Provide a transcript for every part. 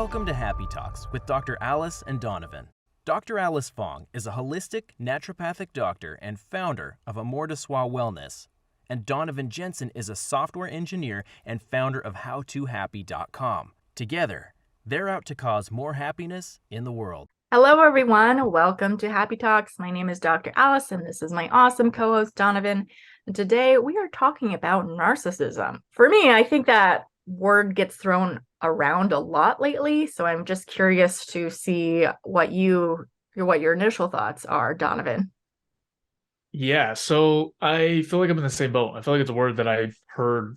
Welcome to Happy Talks with Dr. Alice and Donovan. Dr. Alice Fong is a holistic naturopathic doctor and founder of Amor de Soi Wellness. And Donovan Jensen is a software engineer and founder of HowToHappy.com. Together, they're out to cause more happiness in the world. Hello, everyone. Welcome to Happy Talks. My name is Dr. Alice, and this is my awesome co-host, Donovan. And today we are talking about narcissism. For me, I think that word gets thrown around a lot lately, so I'm just curious to see what your initial thoughts are, Donovan. Yeah, so I feel like I'm in the same boat. I feel like it's a word that I've heard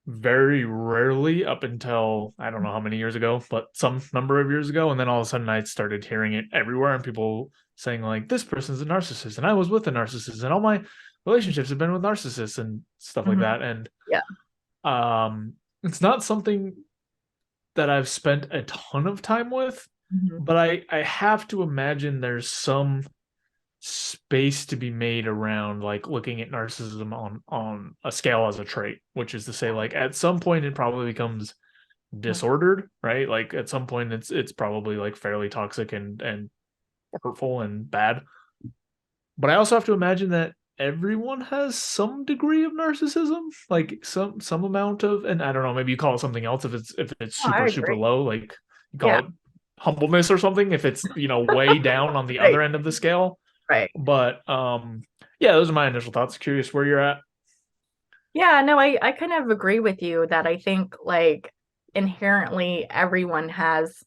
very rarely up until I don't know how many years ago, but some number of years ago. And then all of a sudden I started hearing it everywhere and people saying like, this person's a narcissist and I was with a narcissist and all my relationships have been with narcissists and stuff like that. And yeah, it's not something that I've spent a ton of time with, but I have to imagine there's some space to be made around like looking at narcissism on a scale as a trait, which is to say like at some point it probably becomes disordered, right? Like at some point it's probably like fairly toxic and hurtful and bad. But I also have to imagine that everyone has some degree of narcissism, like some amount of, and I don't know, maybe you call it something else if it's super low, like you call it humbleness or something if it's way down on the other end of the scale. Right. But yeah, those are my initial thoughts. Curious where you're at. Yeah, no, I kind of agree with you that I think like inherently everyone has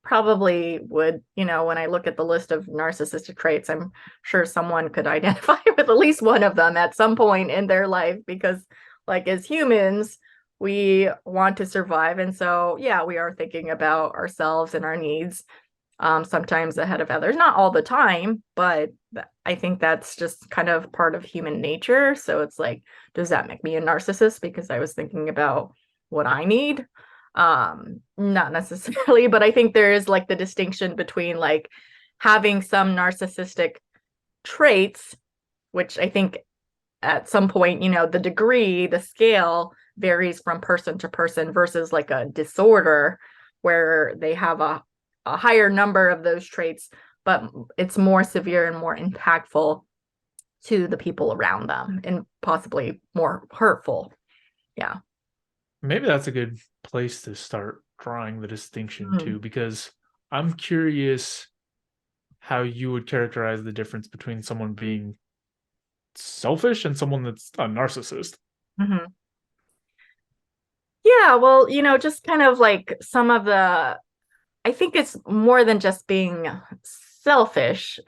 probably would, when I look at the list of narcissistic traits, I'm sure someone could identify with at least one of them at some point in their life, because like as humans, we want to survive. And so, yeah, we are thinking about ourselves and our needs sometimes ahead of others, not all the time, but I think that's just kind of part of human nature. So it's like, does that make me a narcissist because I was thinking about what I need? Not necessarily, but I think there is like the distinction between like having some narcissistic traits, which I think at some point, the degree, the scale varies from person to person, versus like a disorder where they have a higher number of those traits, but it's more severe and more impactful to the people around them and possibly more hurtful. Yeah. Maybe that's a good place to start drawing the distinction too, because I'm curious how you would characterize the difference between someone being selfish and someone that's a narcissist. Yeah, well, just kind of like some of I think it's more than just being selfish,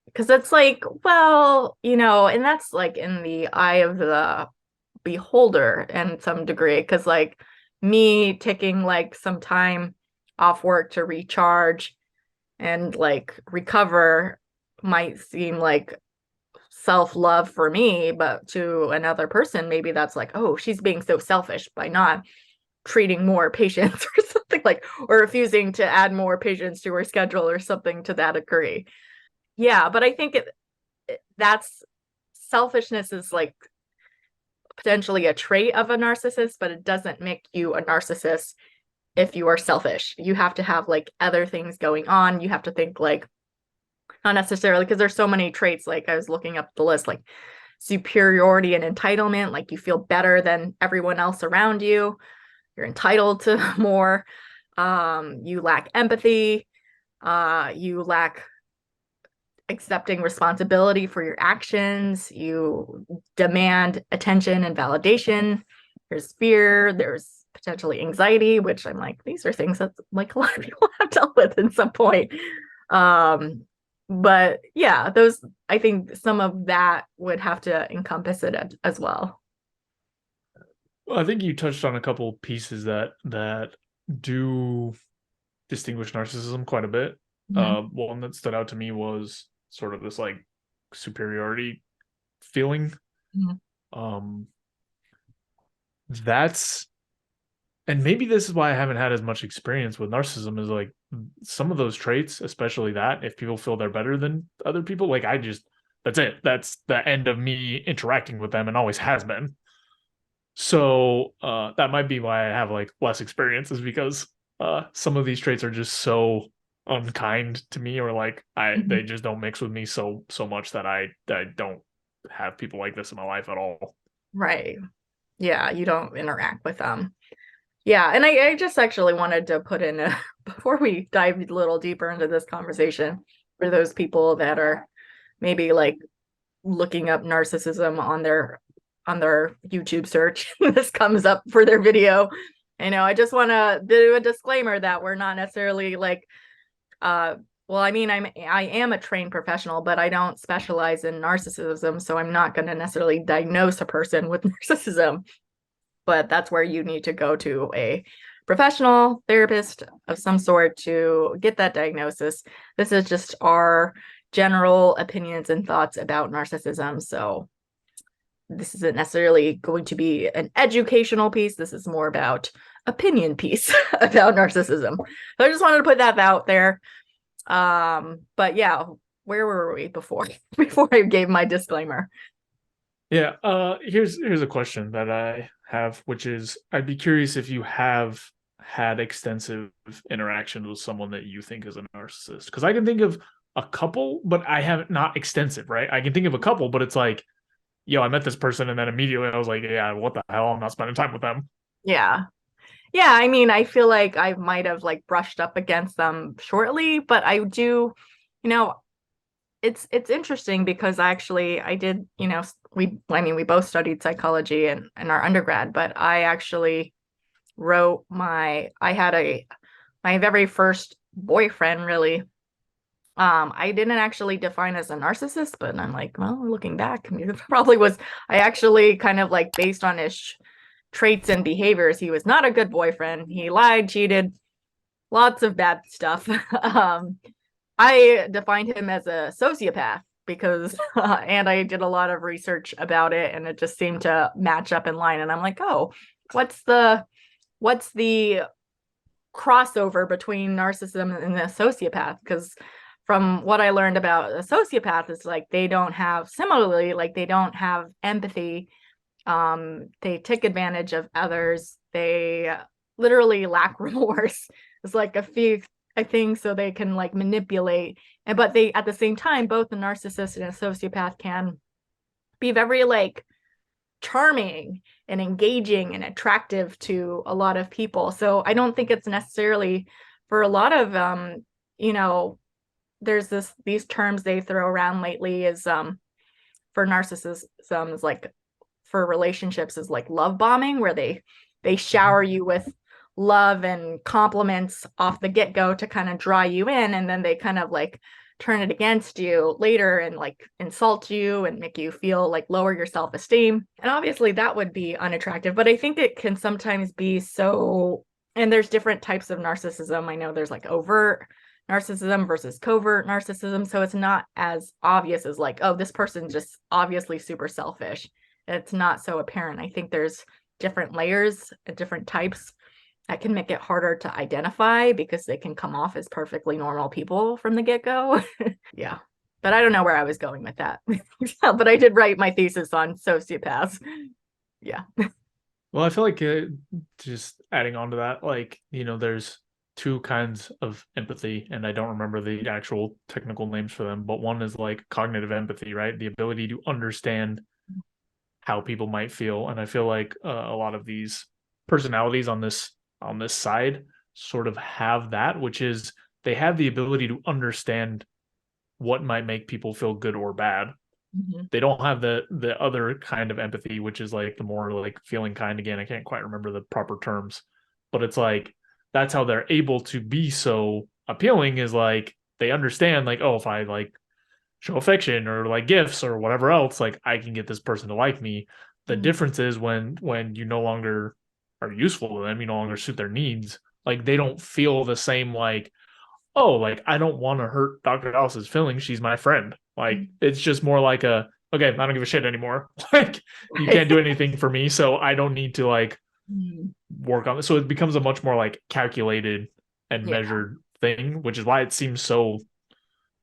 because it's like, well, and that's like in the eye of the beholder in some degree, because like me taking like some time off work to recharge and like recover might seem like self-love for me, but to another person maybe that's like, oh, she's being so selfish by not treating more patients or something, like, or refusing to add more patients to her schedule or something to that degree. Yeah, but I think that's selfishness is like potentially a trait of a narcissist, but it doesn't make you a narcissist if you are selfish. You have to have like other things going on. You have to think like, not necessarily, because there's so many traits, like I was looking up the list, like superiority and entitlement, like you feel better than everyone else around you. You're entitled to more. You lack empathy. You lack accepting responsibility for your actions. You demand attention and validation. There's fear. There's potentially anxiety, which I'm like, these are things that like a lot of people have dealt with at some point. But yeah, I think some of that would have to encompass it as well. Well, I think you touched on a couple pieces that do distinguish narcissism quite a bit. One that stood out to me was sort of this like superiority feeling. And maybe this is why I haven't had as much experience with narcissism, is like some of those traits, especially that if people feel they're better than other people, like that's it. That's the end of me interacting with them and always has been. So that might be why I have like less experience, is because some of these traits are just so unkind to me, or like they just don't mix with me so much that I don't have people like this in my life at all. Right. Yeah, you don't interact with them. Yeah, and I just actually wanted to put in before we dive a little deeper into this conversation, for those people that are maybe like looking up narcissism on their YouTube search, this comes up for their video. I just want to do a disclaimer that we're not necessarily like well, I mean, I am a trained professional, but I don't specialize in narcissism, so I'm not going to necessarily diagnose a person with narcissism. But that's where you need to go to a professional therapist of some sort to get that diagnosis. This is just our general opinions and thoughts about narcissism. So this isn't necessarily going to be an educational piece. This is more about opinion piece about narcissism. So I just wanted to put that out there. But yeah, where were we before I gave my disclaimer? Yeah, here's a question that I have, which is, I'd be curious if you have had extensive interactions with someone that you think is a narcissist. Because I can think of a couple, but I haven't, not extensive, right? I can think of a couple, but it's like, yo, I met this person and then immediately I was like, yeah, what the hell? I'm not spending time with them. Yeah. Yeah, I mean, I feel like I might have like brushed up against them shortly, but I do, it's interesting because I did, we both studied psychology in our undergrad, but I actually wrote my very first boyfriend, really. I didn't actually define as a narcissist, but I'm like, well, looking back, it probably was. I actually kind of like, based on his traits and behaviors, he was not a good boyfriend. He lied, cheated, lots of bad stuff. I defined him as a sociopath because, and I did a lot of research about it, and it just seemed to match up in line. And I'm like, oh, what's the crossover between narcissism and the sociopath? Because from what I learned about a sociopath is like they don't have empathy. They take advantage of others. They literally lack remorse. It's like a thing so they can like manipulate. But they, at the same time, both a narcissist and a sociopath can be very like charming and engaging and attractive to a lot of people. So I don't think it's necessarily for a lot of there's these terms they throw around lately is for narcissism is like, for relationships is like love bombing, where they shower you with love and compliments off the get-go to kind of draw you in, and then they kind of like turn it against you later and like insult you and make you feel like lower your self-esteem. And obviously that would be unattractive, but I think it can sometimes be so, and there's different types of narcissism. I know there's like overt narcissism versus covert narcissism, so it's not as obvious as like, oh, this person's just obviously super selfish. It's not so apparent. I think there's different layers and different types that can make it harder to identify because they can come off as perfectly normal people from the get-go. Yeah. But I don't know where I was going with that. But I did write my thesis on sociopaths. Yeah. Well, I feel like just adding on to that, like, there's two kinds of empathy, and I don't remember the actual technical names for them, but one is like cognitive empathy, right? The ability to understand how people might feel. And I feel like a lot of these personalities on this side sort of have that, which is they have the ability to understand what might make people feel good or bad. Mm-hmm. They don't have the other kind of empathy, which is like the more like feeling kind. Again, I can't quite remember the proper terms, but it's like that's how they're able to be so appealing, is like they understand like, oh, if I like show affection or like gifts or whatever else, like I can get this person to like me. The difference is when you no longer are useful to them, you no longer suit their needs, like they don't feel the same like, oh, like I don't want to hurt Dr. Alice's feelings, she's my friend. Like it's just more like a, okay, I don't give a shit anymore. Like you can't do anything for me, so I don't need to like work on it. So it becomes a much more like calculated and measured thing, which is why it seems so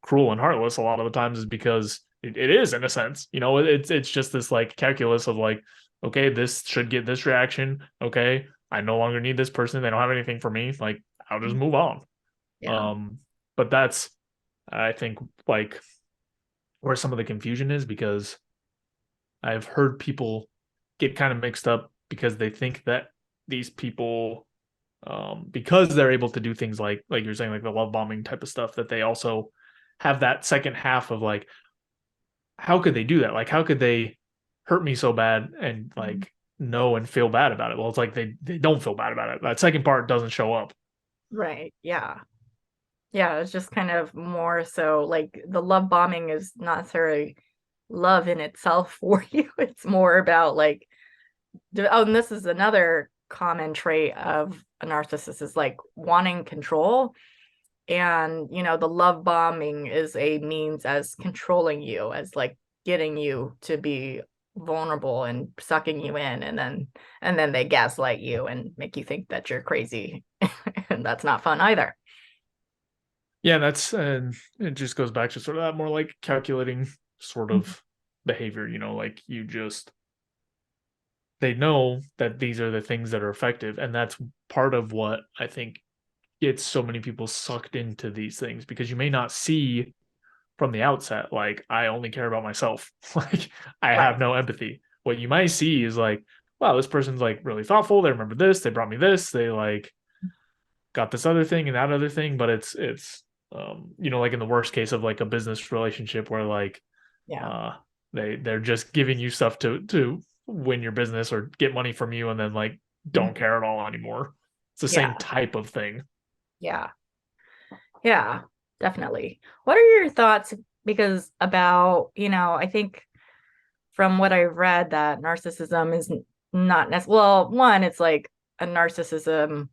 cruel and heartless a lot of the times, is because it is, in a sense, it's just this like calculus of like, okay, this should get this reaction, okay, I no longer need this person, they don't have anything for me, like I'll just move on. Yeah. But that's, I think, like where some of the confusion is, because I've heard people get kind of mixed up because they think that these people, because they're able to do things like you're saying, like the love bombing type of stuff, that they also have that second half of like, how could they do that? Like, how could they hurt me so bad and like know and feel bad about it? Well, it's like they don't feel bad about it. That second part doesn't show up. Right. Yeah. Yeah, it's just kind of more so like the love bombing is not necessarily love in itself for you. It's more about like, oh, and this is another common trait of a narcissist is like wanting control. And, the love bombing is a means as controlling you, as like getting you to be vulnerable and sucking you in. And then they gaslight you and make you think that you're crazy. And that's not fun either. Yeah, that's, and it just goes back to sort of that more like calculating sort of behavior, like they know that these are the things that are effective. And that's part of what I think gets so many people sucked into these things, because you may not see from the outset, like, I only care about myself. Like, I Right. have no empathy. What you might see is like, wow, this person's like really thoughtful. They remember this. They brought me this. They like got this other thing and that other thing. But it's like in the worst case of like a business relationship where like, Yeah. they're just giving you stuff to win your business or get money from you, and then like don't care at all anymore. It's the same Yeah. type of thing. Yeah. Yeah, definitely. What are your thoughts? Because about, I think from what I've read that narcissism is not necessarily, well, one, it's like a narcissism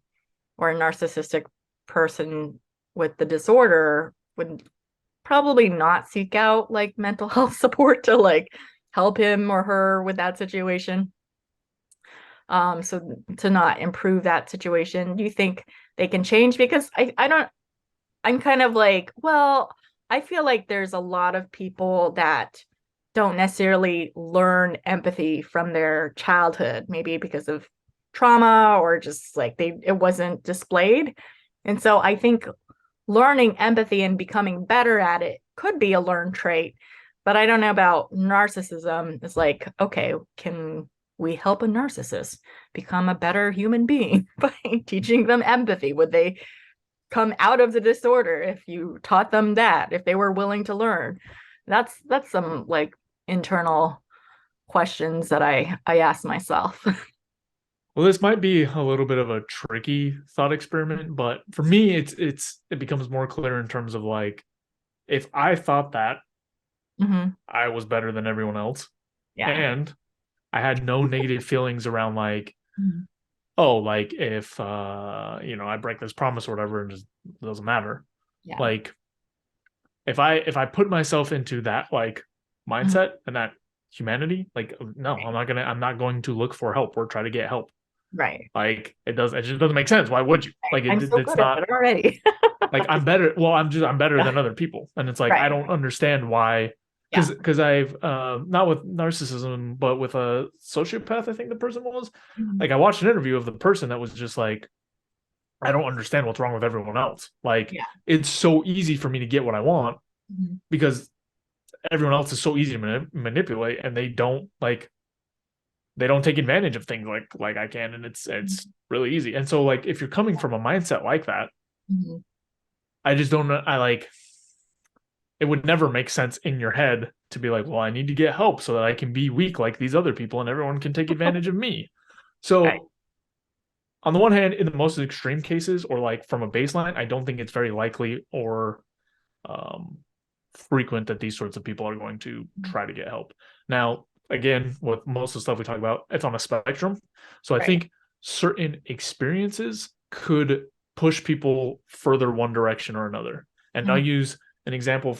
or a narcissistic person with the disorder would probably not seek out like mental health support to like help him or her with that situation. So to not improve that situation, do you think they can change? Because I don't, I'm kind of like, well, I feel like there's a lot of people that don't necessarily learn empathy from their childhood, maybe because of trauma or just like it wasn't displayed. And so I think learning empathy and becoming better at it could be a learned trait. But I don't know about narcissism. It's like, okay, can we help a narcissist become a better human being by teaching them empathy? Would they come out of the disorder if you taught them that, if they were willing to learn? That's some like internal questions that I ask myself. Well, this might be a little bit of a tricky thought experiment, but for me, it becomes more clear in terms of like, if I thought that I was better than everyone else, Yeah. and I had no negative feelings around like, Mhm. oh, like if I break this promise or whatever, and just doesn't matter. Yeah. Like, if I put myself into that like mindset and that humanity, like, no, I'm not going to look for help or try to get help. Right. Like, it just doesn't make sense. Why would you? Like, I'm so it's good at not it already. like I'm better. Well, I'm better than other people, and it's like I Right. don't understand why. Yeah. Because I've not with narcissism, but with a sociopath, I think the person was. Like, I watched an interview of the person that was just like, I don't understand what's wrong with everyone else. Like, Yeah. it's so easy for me to get what I want because everyone else is so easy to manipulate, and they don't take advantage of things like I can, and it's really easy. And so like, if you're coming from a mindset like that, I just don't know. It would never make sense in your head to be like, well, I need to get help so that I can be weak like these other people and everyone can take advantage of me. So Right. on the one hand, in the most extreme cases, or like from a baseline, I don't think it's very likely or frequent that these sorts of people are going to try to get help. Now, again, with most of the stuff we talk about, it's on a spectrum. So I think certain experiences could push people further one direction or another. And I'll use an example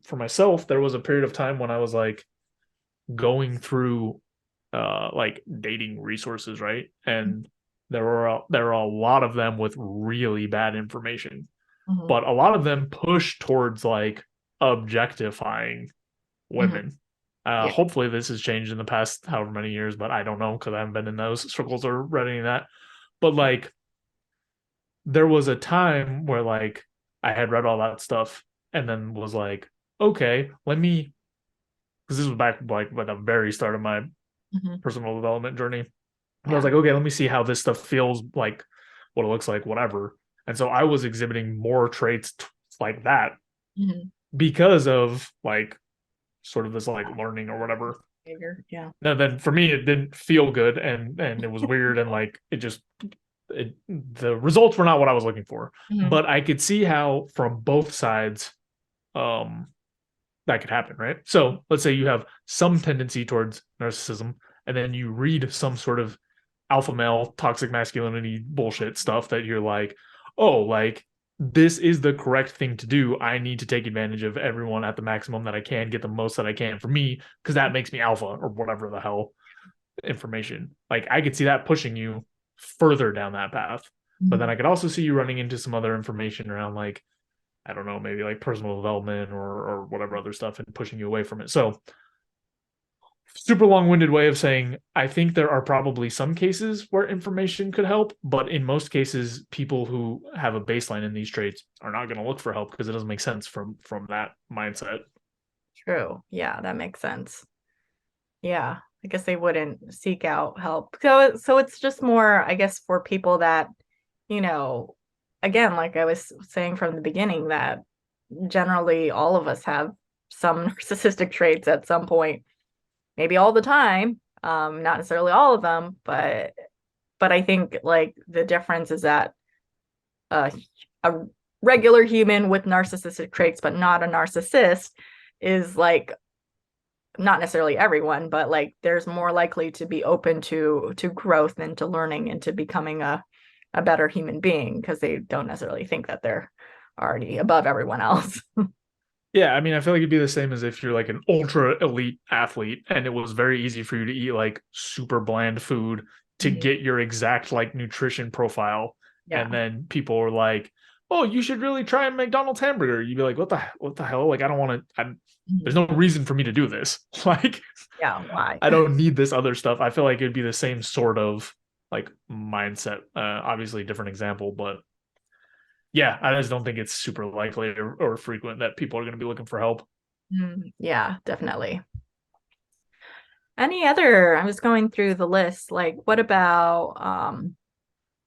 for myself. There was a period of time when I was like going through like dating resources, right? And there were a lot of them with really bad information, but a lot of them push towards like objectifying women. Yeah. Hopefully this has changed in the past however many years, but I don't know because I haven't been in those circles or read any of that. But like, there was a time where like I had read all that stuff and then was like, okay, let me, because this was back like at the very start of my personal development journey. And I was like, okay, let me see how this stuff feels like, what it looks like, whatever. And so I was exhibiting more traits like that because of like sort of this like learning or whatever. Yeah. And then for me, it didn't feel good and it was weird and like the results were not what I was looking for. But I could see how from both sides that could happen, right? So let's say you have some tendency towards narcissism and then you read some sort of alpha male toxic masculinity bullshit stuff that you're like, oh, like this is the correct thing to do. I need to take advantage of everyone at the maximum that I can, get the most that I can for me, because that makes me alpha or whatever the hell information. Like I could see that pushing you further down that path. But then I could also see you running into some other information around like, I don't know, maybe like personal development or whatever other stuff and pushing you away from it. So super long-winded way of saying I think there are probably some cases where information could help, but in most cases people who have a baseline in these traits are not going to look for help because it doesn't make sense from that mindset. True. Yeah, that makes sense. Yeah, I guess they wouldn't seek out help. So it's just more, I guess, for people that, you know, again, like I was saying from the beginning, that generally all of us have some narcissistic traits at some point, maybe all the time, not necessarily all of them, but I think like the difference is that a regular human with narcissistic traits but not a narcissist is like, not necessarily everyone, but like there's more likely to be open to growth and to learning and to becoming a better human being because they don't necessarily think that they're already above everyone else. Yeah, I mean, I feel like it'd be the same as if you're like an ultra elite athlete and it was very easy for you to eat like super bland food to get your exact like nutrition profile. Yeah. And then people were like, oh, you should really try a McDonald's hamburger. You'd be like, what the hell? Like, I don't want to, there's no reason for me to do this. Like, yeah, why? I don't need this other stuff. I feel like it'd be the same sort of like mindset. Obviously a different example, but yeah, I just don't think it's super likely or frequent that people are going to be looking for help. Yeah, definitely. Any other, I was going through the list, like what about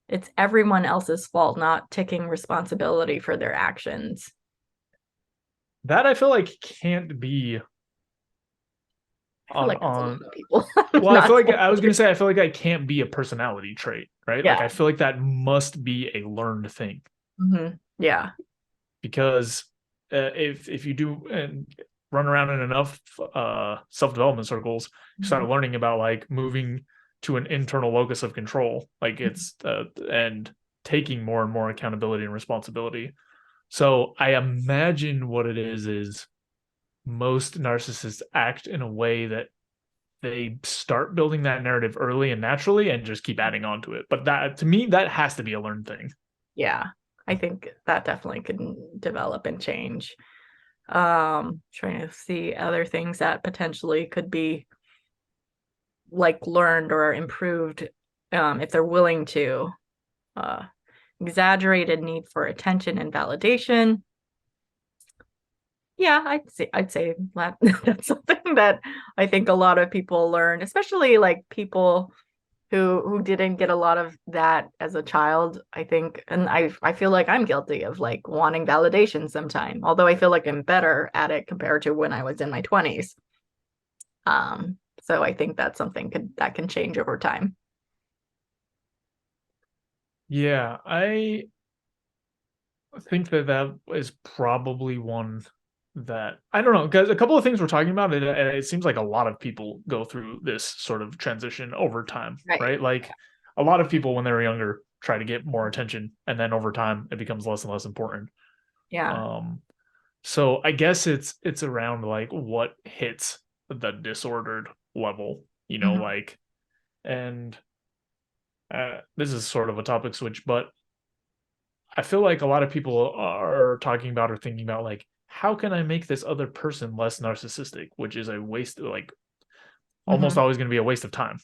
it's everyone else's fault, not taking responsibility for their actions? That I feel like can't be like on people. Well, I feel like I was going to say, I feel like that can't be a personality trait, right? Yeah. Like I feel like that must be a learned thing. Yeah. Because if you do and run around in enough self-development circles, you start learning about like moving to an internal locus of control, like it's and taking more and more accountability and responsibility. So I imagine what it is most narcissists act in a way that they start building that narrative early and naturally and just keep adding on to it. But that, to me, that has to be a learned thing. Yeah, I think that definitely could develop and change. Trying to see other things that potentially could be like learned or improved if they're willing to. Exaggerated need for attention and validation. Yeah, I'd say that that's something that I think a lot of people learn, especially like people who didn't get a lot of that as a child, I think. And I feel like I'm guilty of like wanting validation sometime, although I feel like I'm better at it compared to when I was in my 20s. So I think that's something that can change over time. Yeah, I think that is probably one that I don't know, because a couple of things we're talking about, it seems like a lot of people go through this sort of transition over time, right? Like a lot of people when they were younger try to get more attention, and then over time it becomes less and less important. Yeah. So I guess it's around like what hits the disordered level, you know, like, and this is sort of a topic switch, but I feel like a lot of people are talking about or thinking about like, how can I make this other person less narcissistic, which is a waste, like almost always going to be a waste of time.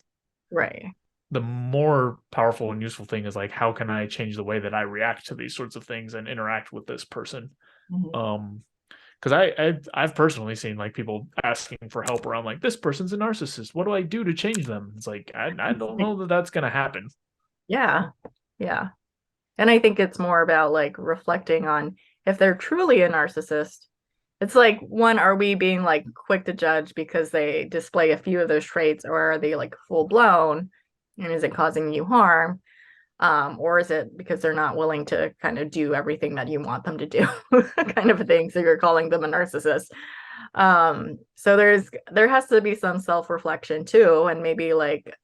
Right. the more powerful and useful thing is like, how can I change the way that I react to these sorts of things and interact with this person? Because I've personally seen like people asking for help around like, this person's a narcissist. What do I do to change them? It's like, I don't know that that's going to happen. Yeah. Yeah. And I think it's more about like reflecting on if they're truly a narcissist. It's like, one, are we being like quick to judge because they display a few of those traits, or are they like full blown? And is it causing you harm? Or is it because they're not willing to kind of do everything that you want them to do, kind of a thing? So you're calling them a narcissist. So there has to be some self-reflection too, and maybe like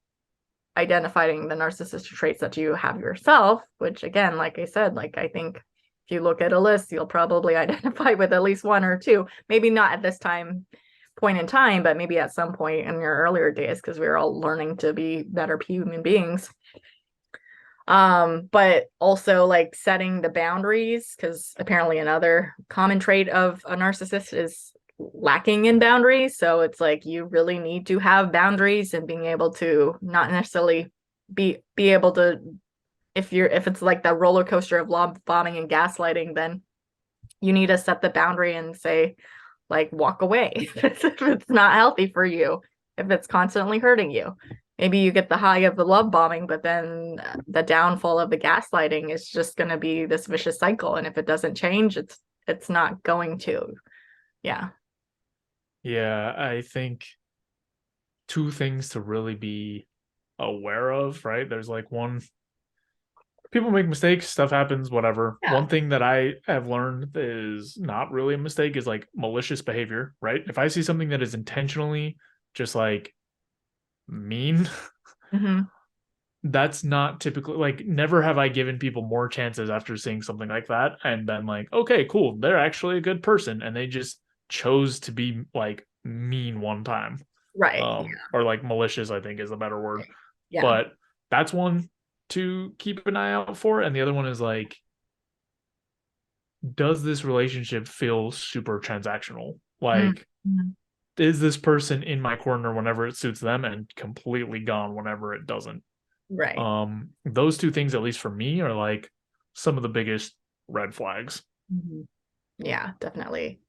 identifying the narcissistic traits that you have yourself, which again, like I said, like I think if you look at a list, you'll probably identify with at least one or two, maybe not at this point in time, but maybe at some point in your earlier days, because we're all learning to be better human beings. But also like setting the boundaries, because apparently another common trait of a narcissist is lacking in boundaries. So it's like you really need to have boundaries, and being able to not necessarily be able to, if it's like the roller coaster of love bombing and gaslighting, then you need to set the boundary and say, like, walk away if it's not healthy for you, if it's constantly hurting you. Maybe you get the high of the love bombing, but then the downfall of the gaslighting is just going to be this vicious cycle. And if it doesn't change, it's not going to. Yeah. Yeah, I think two things to really be aware of, right? There's like one, people make mistakes, stuff happens, whatever. Yeah. One thing that I have learned is not really a mistake is like malicious behavior, right? If I see something that is intentionally just like mean, that's not typically, like, never have I given people more chances after seeing something like that and been like, okay, cool, they're actually a good person, and they just chose to be like mean one time. Right. Or like malicious, I think is a better word. Yeah. But that's one to keep an eye out for. And the other one is like, does this relationship feel super transactional? Like, is this person in my corner whenever it suits them and completely gone whenever it doesn't? Right. Those two things, at least for me, are like some of the biggest red flags. Yeah, definitely.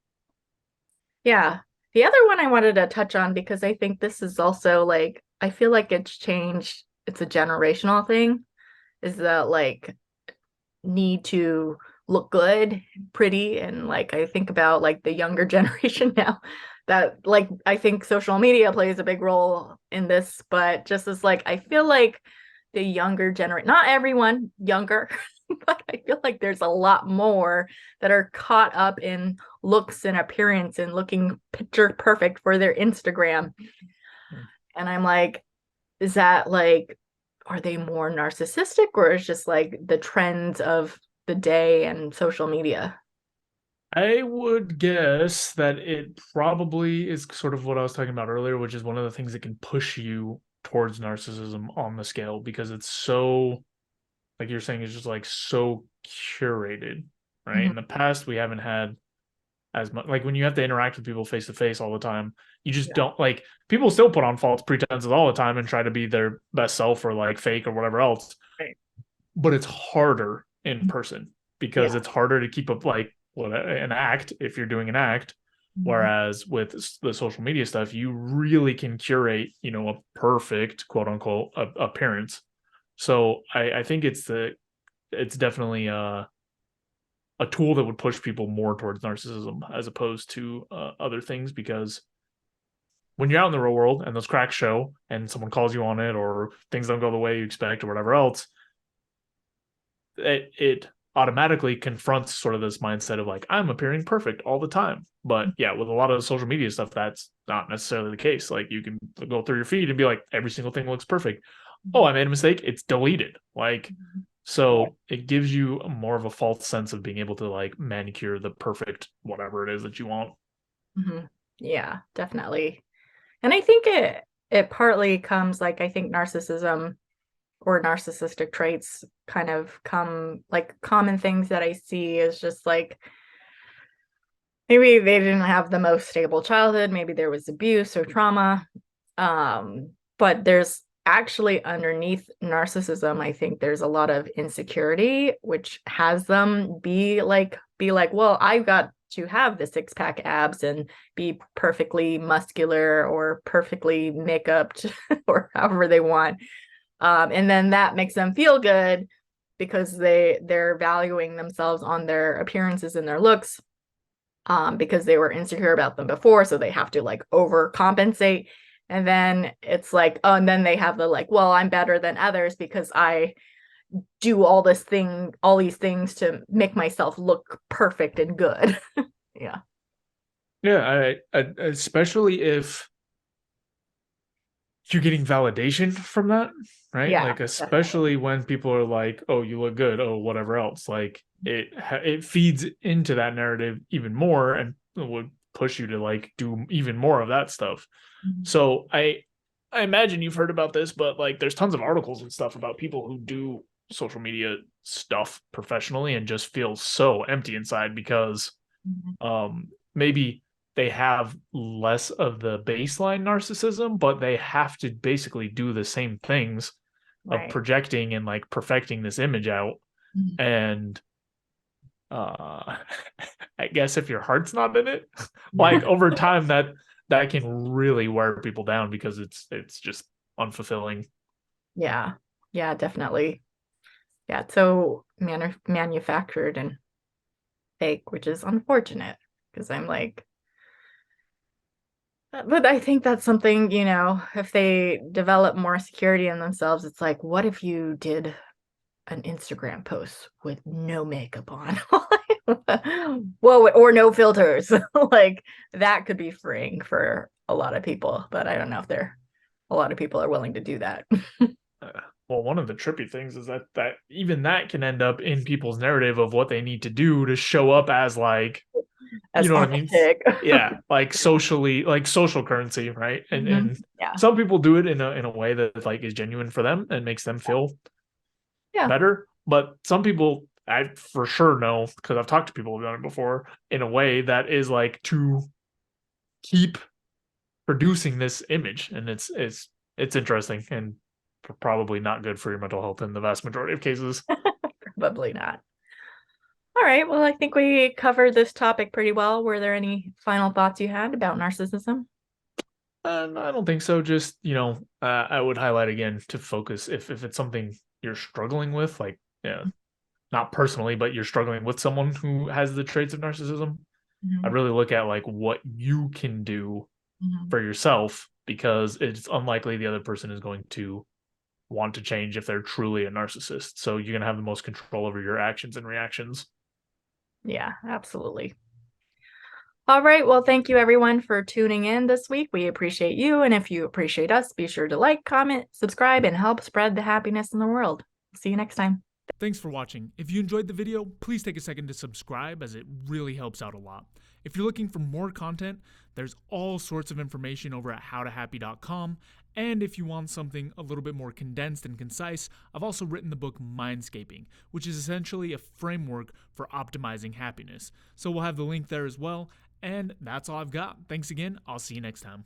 Yeah. The other one I wanted to touch on, because I think this is also like, I feel like it's changed. It's a generational thing, is that like need to look good, pretty. And like, I think about like the younger generation now, that like, I think social media plays a big role in this, but just as like, I feel like the younger generation, not everyone younger, but I feel like there's a lot more that are caught up in looks and appearance and looking picture perfect for their Instagram. And I'm like, is that like, are they more narcissistic, or is just like the trends of the day and social media? I would guess that it probably is sort of what I was talking about earlier, which is one of the things that can push you towards narcissism on the scale, because it's so, like you're saying, it's just like so curated, right? In the past, we haven't had as much, like when you have to interact with people face to face all the time, you just don't, like, people still put on false pretenses all the time and try to be their best self or like fake or whatever else. Right. But it's harder in person because it's harder to keep up like an act if you're doing an act. Whereas with the social media stuff, you really can curate, a perfect quote unquote appearance. So I think it's definitely a tool that would push people more towards narcissism as opposed to other things, because when you're out in the real world and those cracks show and someone calls you on it, or things don't go the way you expect or whatever else, it automatically confronts sort of this mindset of like, I'm appearing perfect all the time. But yeah, with a lot of social media stuff, that's not necessarily the case. Like, you can go through your feed and be like, every single thing looks perfect. Oh, I made a mistake, it's deleted. Like, so it gives you more of a false sense of being able to like manicure the perfect whatever it is that you want. Yeah, definitely. And I think it partly comes, like, I think narcissism or narcissistic traits kind of come, like, common things that I see is just like, maybe they didn't have the most stable childhood, maybe there was abuse or trauma, but there's actually underneath narcissism, I think there's a lot of insecurity, which has them be like, well, I've got to have the six-pack abs and be perfectly muscular or perfectly make-upped or however they want. And then that makes them feel good because they're valuing themselves on their appearances and their looks, because they were insecure about them before, so they have to like overcompensate. And then it's like, oh, and then they have the like, well, I'm better than others because I do all these things to make myself look perfect and good. Yeah. Yeah, I especially if you're getting validation from that, right? Yeah, Like, especially when people are like, "Oh, you look good," oh, whatever else. Like, it feeds into that narrative even more, and would push you to like do even more of that stuff. Mhm. So I imagine you've heard about this, but like, there's tons of articles and stuff about people who do social media stuff professionally and just feel so empty inside because maybe they have less of the baseline narcissism, but they have to basically do the same things of Right. projecting and like perfecting this image out. Mhm. And I guess if your heart's not in it, like over time that can really wear people down because it's just unfulfilling. Yeah. Yeah, definitely. Yeah, it's so manufactured and fake, which is unfortunate because I'm like, but I think that's something, if they develop more security in themselves, it's like, what if you did an Instagram post with no makeup on? Whoa, or no filters. Like that could be freeing for a lot of people, but I don't know if a lot of people are willing to do that. Well, one of the trippy things is that even that can end up in people's narrative of what they need to do to show up as like, As you know what I mean? authentic. Yeah, like socially, like social currency, right? And Yeah. some people do it in a way that like is genuine for them and makes them feel Yeah. better. But some people, I for sure know because I've talked to people who've done it before, in a way that is like to keep producing this image, and it's interesting and probably not good for your mental health in the vast majority of cases. Probably not. All right. Well, I think we covered this topic pretty well. Were there any final thoughts you had about narcissism? I don't think so. Just, I would highlight again to focus if it's something you're struggling with, like, yeah, not personally, but you're struggling with someone who has the traits of narcissism. I Mhm. really look at like what you can do Mhm. for yourself because it's unlikely the other person is going to want to change if they're truly a narcissist. So you're going to have the most control over your actions and reactions. Yeah, absolutely. All right. Well, thank you everyone for tuning in this week. We appreciate you. And if you appreciate us, be sure to like, comment, subscribe, and help spread the happiness in the world. See you next time. Thanks for watching. If you enjoyed the video, please take a second to subscribe as it really helps out a lot. If you're looking for more content, there's all sorts of information over at howtohappy.com. And if you want something a little bit more condensed and concise, I've also written the book Mindscaping, which is essentially a framework for optimizing happiness. So we'll have the link there as well. And that's all I've got. Thanks again. I'll see you next time.